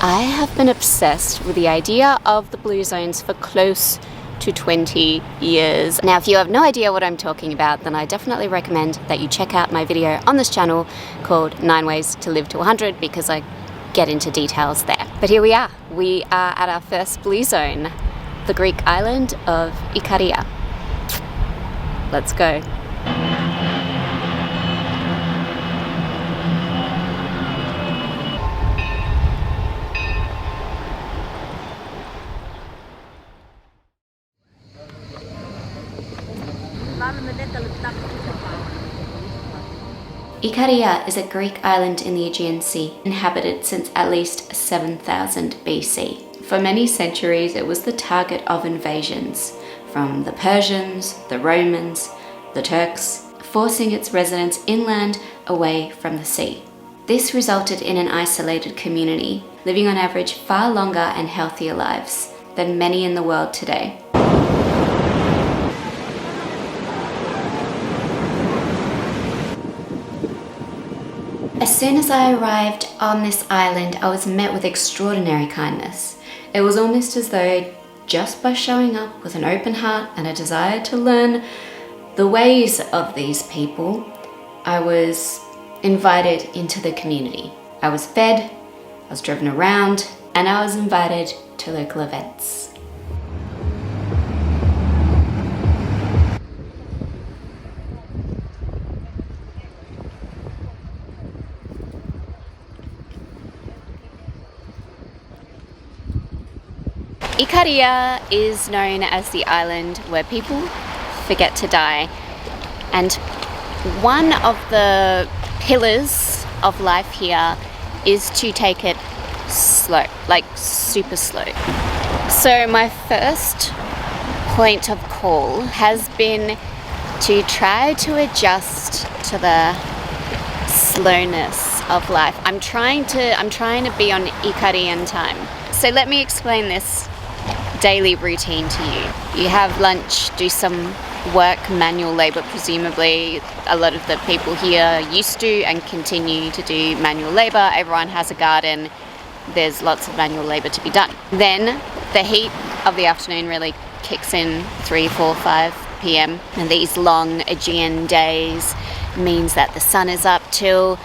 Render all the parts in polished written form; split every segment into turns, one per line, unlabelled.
I have been obsessed with the idea of the blue zones for close to 20 years. Now, if you have no idea what I'm talking about, then I definitely recommend that you check out my video on this channel called 9 Ways to Live to 100, because I get into details there. But here we are. We are at our first blue zone, the Greek island of IKARIA. Let's go. IKARIA is a Greek island in the Aegean Sea, inhabited since at least 7000 BC. For many centuries, it was the target of invasions from the Persians, the Romans, the Turks, forcing its residents inland away from the sea. This resulted in an isolated community, living on average far longer and healthier lives than many in the world today. As soon as I arrived on this island, I was met with extraordinary kindness. It was almost as though, just by showing up with an open heart and a desire to learn the ways of these people, I was invited into the community. I was fed, I was driven around, and I was invited to local events. IKARIA is known as the island where people forget to die, and one of the pillars of life here is to take it slow, like super slow. So my first point of call has been to try to adjust to the slowness of life. I'm trying to be on Ikarian time. So let me explain this daily routine to you. You have lunch, do some work, manual labor presumably. A lot of the people here used to and continue to do manual labor. Everyone has a garden. There's lots of manual labor to be done. Then the heat of the afternoon really kicks in 3, 4, 5 p.m. and these long Aegean days means that the sun is up till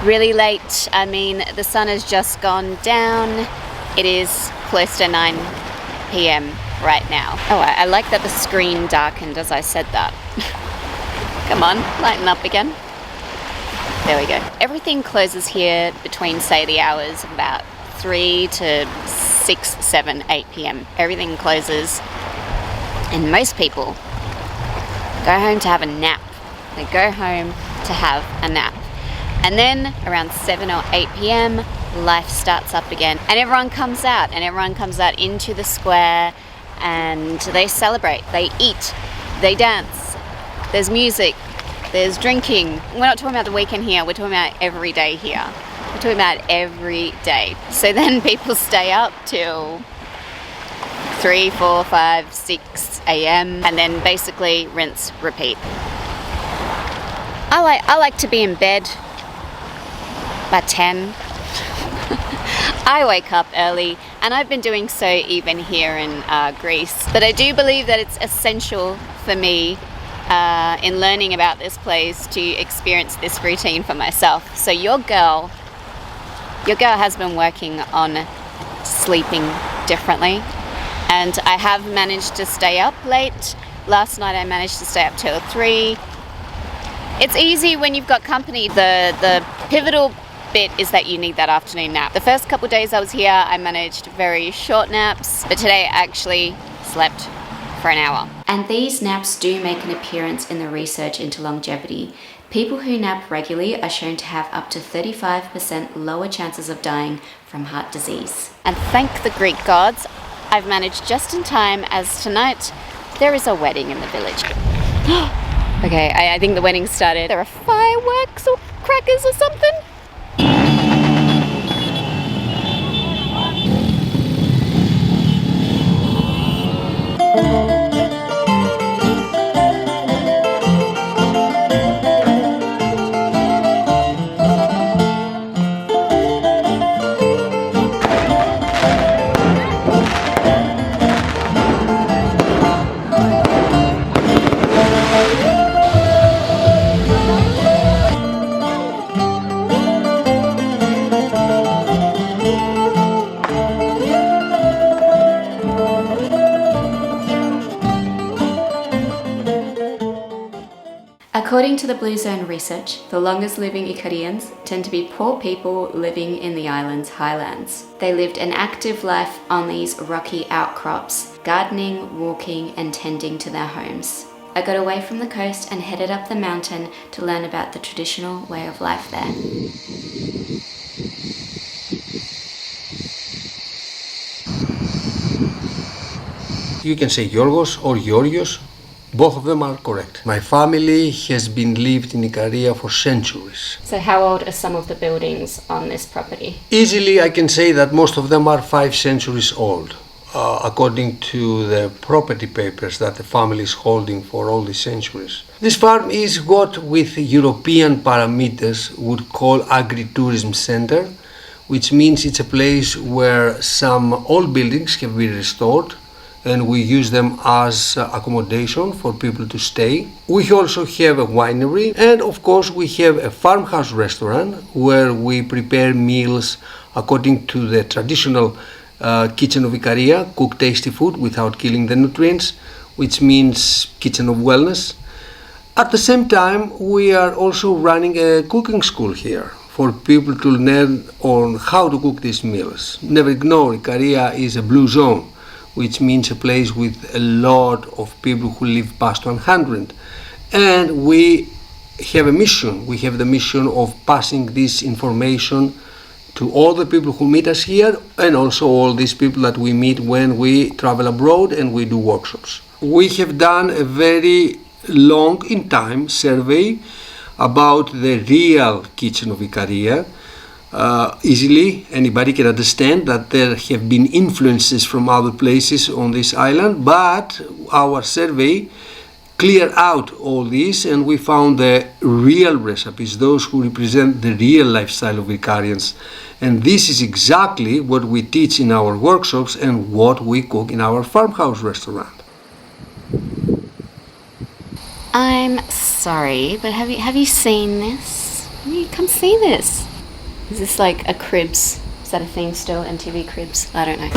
really late. I mean, the sun has just gone down. It is close to 9 p.m. right now. Oh, I like that the screen darkened as I said that. Come on, lighten up again. There we go. Everything closes here between, say, the hours of about 3 to 6, 7, 8 p.m. Everything closes, and most people go home to have a nap. They go home to have a nap. And then around 7 or 8 p.m, life starts up again, and everyone comes out into the square, and they celebrate, they eat, they dance, there's music, there's drinking. We're not talking about the weekend here, we're talking about every day here. We're talking about every day. So then people stay up till 3, 4, 5, 6 a.m. and then basically rinse, repeat. I like to be in bed by 10. I wake up early, and I've been doing so even here in Greece. But I do believe that it's essential for me in learning about this place to experience this routine for myself. So your girl has been working on sleeping differently, and I have managed to stay up late. Last night I managed to stay up till 3. It's easy when you've got company. The pivotal bit is that you need that afternoon nap. The first couple of days I was here, I managed very short naps, but today I actually slept for an hour. And these naps do make an appearance in the research into longevity. People who nap regularly are shown to have up to 35% lower chances of dying from heart disease. And thank the Greek gods, I've managed just in time, as tonight there is a wedding in the village. Okay, I think the wedding started. There are fireworks or crackers or something. According to the Blue Zone research, the longest living Ikarians tend to be poor people living in the island's highlands. They lived an active life on these rocky outcrops, gardening, walking, and tending to their homes. I got away from the coast and headed up the mountain to learn about the traditional way of life there.
You can say Yorgos or Georgios. Both of them are correct. My family has been lived in IKARIA for centuries.
So how old are some of the buildings on this property?
Easily I can say that most of them are 5 centuries old, according to the property papers that the family is holding for all these centuries. This farm is what with European parameters would call agri-tourism center, which means it's a place where some old buildings have been restored and we use them as accommodation for people to stay. We also have a winery, and of course we have a farmhouse restaurant where we prepare meals according to the traditional kitchen of IKARIA, cook tasty food without killing the nutrients, which means kitchen of wellness. At the same time, we are also running a cooking school here for people to learn on how to cook these meals. Never ignore, IKARIA is a blue zone, which means a place with a lot of people who live past 100. And we have a mission. We have the mission of passing this information to all the people who meet us here and also all these people that we meet when we travel abroad and we do workshops. We have done a very long in time survey about the real kitchen of IKARIA. Easily anybody can understand that there have been influences from other places on this island, but our survey cleared out all this and we found the real recipes, those who represent the real lifestyle of Ikarians. And this is exactly what we teach in our workshops and what we cook in our farmhouse restaurant.
I'm sorry, but have you seen this? Come see this. Is this like a Cribs? Is that a thing still? MTV Cribs? I don't know.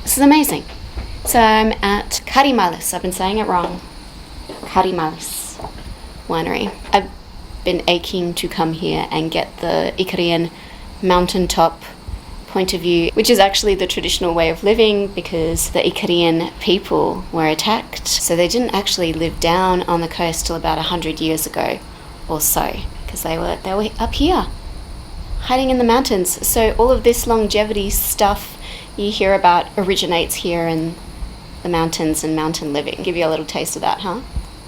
This is amazing. So I'm at Karimalis. I've been saying it wrong. Karimalis winery. I've been aching to come here and get the Ikarian mountaintop point of view, which is actually the traditional way of living because the Ikarian people were attacked. So they didn't actually live down on the coast till about 100 years ago or so, because they were up here, hiding in the mountains. So all of this longevity stuff you hear about originates here in the mountains and mountain living. Give you a little taste of that, huh?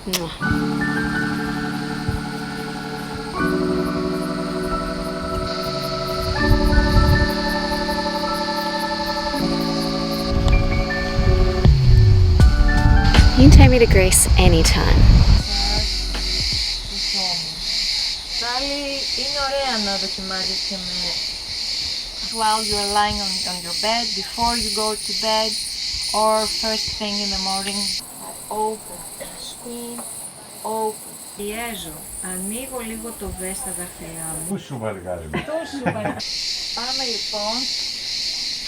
Mwah. You can take me to Greece anytime.
While you are lying on your bed, before you go to bed, or first thing in the morning. Open, spin, open. Πιέζω, ανοίγω λίγο το βες στα δάχτυλά μου.
Πού σου βαργάρι μου.
Πάμε λοιπόν.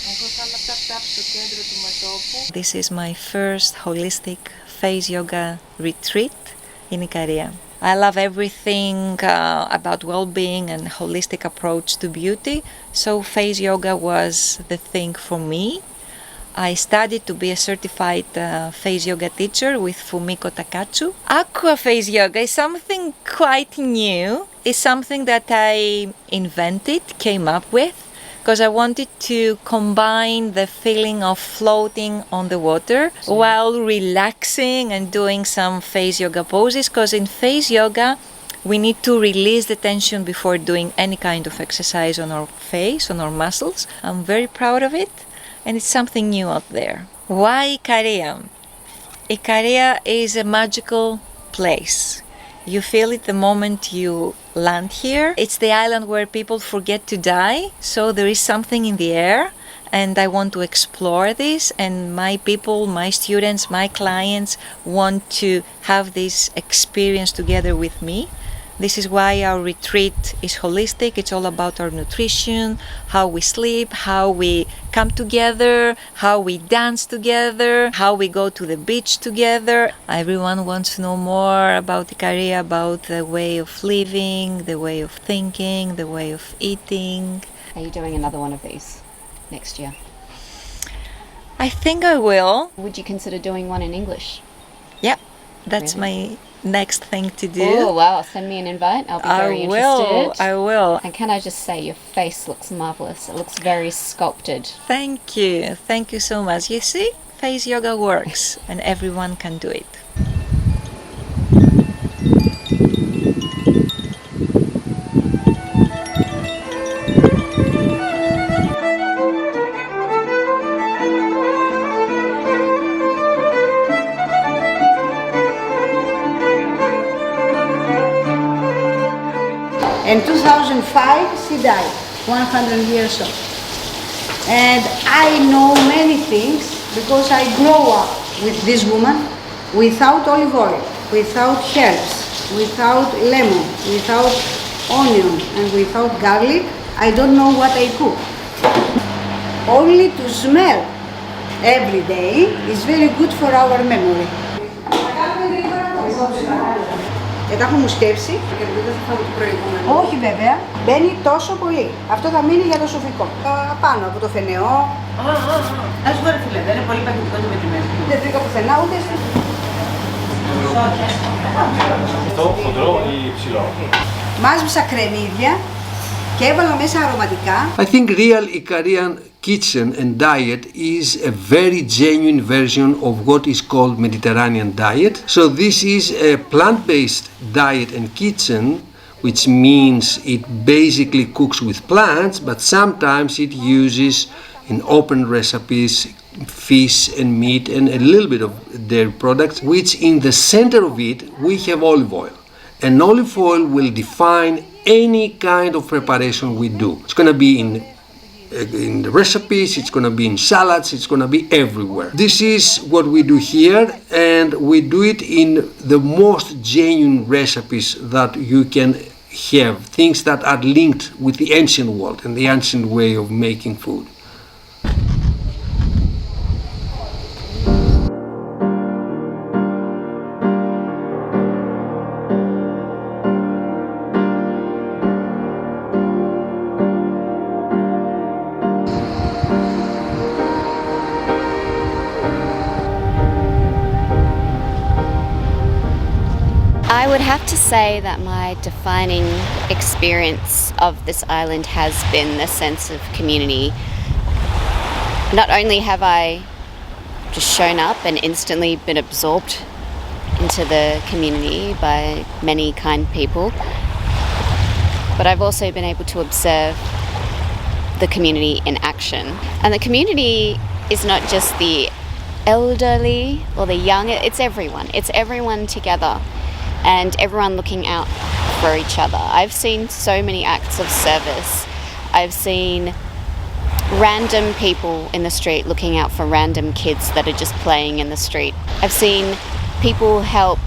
Εγώ θα είμαι ταπ-ταπ στο κέντρο του μετώπου. This is my first holistic phase yoga retreat in IKARIA. I love everything about well-being and holistic approach to beauty, so phase yoga was the thing for me. I studied to be a certified phase yoga teacher with Fumiko Takatsu. Aqua phase yoga is something quite new. It's something that I invented, came up with, because I wanted to combine the feeling of floating on the water while relaxing and doing some phase yoga poses, because in phase yoga we need to release the tension before doing any kind of exercise on our face, on our muscles. I'm very proud of it, and it's something new out there. Why IKARIA? IKARIA is a magical place. You feel it the moment you land here. It's the island where people forget to die, so there is something in the air, and I want to explore this, and my people, my students, my clients want to have this experience together with me. This is why our retreat is holistic. It's all about our nutrition, how we sleep, how we come together, how we dance together, how we go to the beach together. Everyone wants to know more about IKARIA, about the way of living, the way of thinking, the way of eating.
Are you doing another one of these next year?
I think I will.
Would you consider doing one in English?
Yeah, that's
Really?
my next thing to do.
Oh, wow. Send me an invite. I'll be very interested.
I will.
And can I just say, your face looks marvelous. It looks very sculpted.
Thank you. Thank you so much. You see, face yoga works and everyone can do it.
In 2005, she died, 100 years old. And I know many things because I grew up with this woman without olive oil, without herbs, without lemon, without onion, and without garlic. I don't know what I cook. Only to smell every day is very good for our memory. Τα έχω μου σκέψει. Και δεν θα φάω το προηγούμενο. Όχι βέβαια, μπαίνει τόσο πολύ. Αυτό θα μείνει για το σοφικό. Πάνω από το φαινεό.
Να σου πω ρε φίλε, δεν είναι πολύ παγιδικό το μετρημένο.
Δεν βρήκα πουθενά ούτε στην...
Αυτό χοντρό ή ψηλό?
Μάζεψα κρεμμύδια και έβαλα μέσα αρωματικά.
I think real Ikarian kitchen and diet is a very genuine version of what is called Mediterranean diet. So this is a plant-based diet and kitchen, which means it basically cooks with plants, but sometimes it uses in open recipes fish and meat and a little bit of dairy products, which in the center of it we have olive oil. And olive oil will define any kind of preparation we do. It's going to be in the recipes, it's going to be in salads, it's going to be everywhere. This is what we do here, and we do it in the most genuine recipes that you can have, things that are linked with the ancient world and the ancient way of making food.
I would have to say that my defining experience of this island has been the sense of community. Not only have I just shown up and instantly been absorbed into the community by many kind people, but I've also been able to observe the community in action. And the community is not just the elderly or the young, it's everyone. It's everyone together and everyone looking out for each other. I've seen so many acts of service. I've seen random people in the street looking out for random kids that are just playing in the street. I've seen people help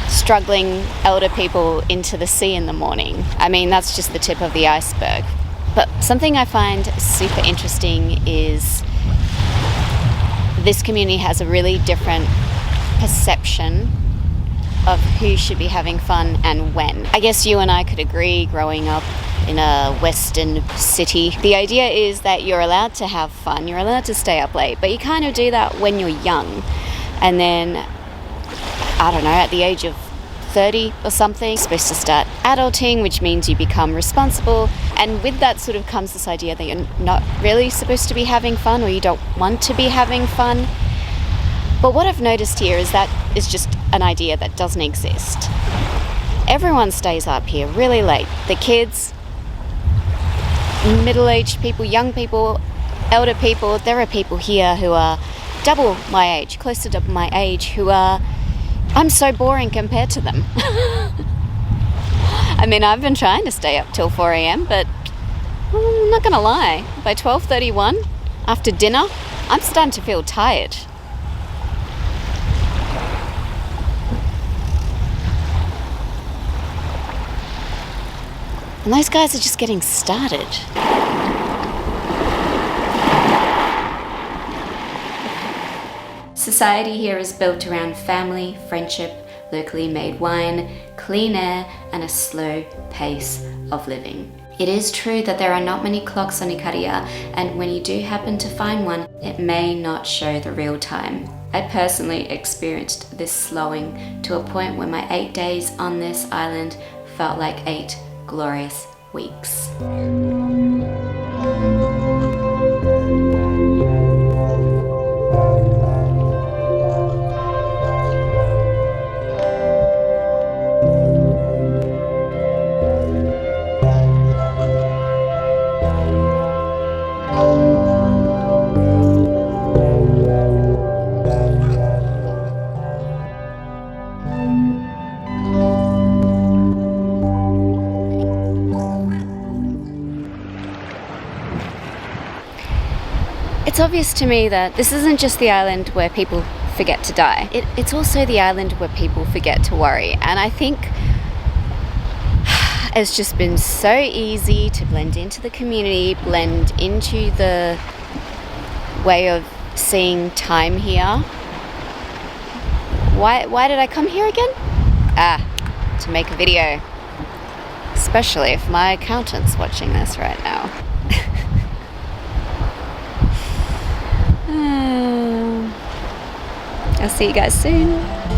struggling elder people into the sea in the morning. I mean, that's just the tip of the iceberg. But something I find super interesting is this community has a really different perception of who should be having fun and when. I guess you and I could agree, growing up in a Western city, the idea is that you're allowed to have fun, you're allowed to stay up late, but you kind of do that when you're young. And then, I don't know, at the age of 30 or something, you're supposed to start adulting, which means you become responsible. And with that sort of comes this idea that you're not really supposed to be having fun, or you don't want to be having fun. But what I've noticed here is that is just an idea that doesn't exist. Everyone stays up here really late. The kids, middle-aged people, young people, elder people. There are people here who are double my age, close to double my age, who are, I'm so boring compared to them. I mean, I've been trying to stay up till 4 a.m, but I'm not gonna lie, by 12:31, after dinner, I'm starting to feel tired. And those guys are just getting started. Society here is built around family, friendship, locally made wine, clean air, and a slow pace of living. It is true that there are not many clocks on IKARIA, and when you do happen to find one, it may not show the real time. I personally experienced this slowing to a point where my 8 days on this island felt like 8 glorious weeks. It's obvious to me that this isn't just the island where people forget to die. It's also the island where people forget to worry. And I think it's just been so easy to blend into the community, blend into the way of seeing time here. Why did I come here again? To make a video. Especially if my accountant's watching this right now. I'll see you guys soon.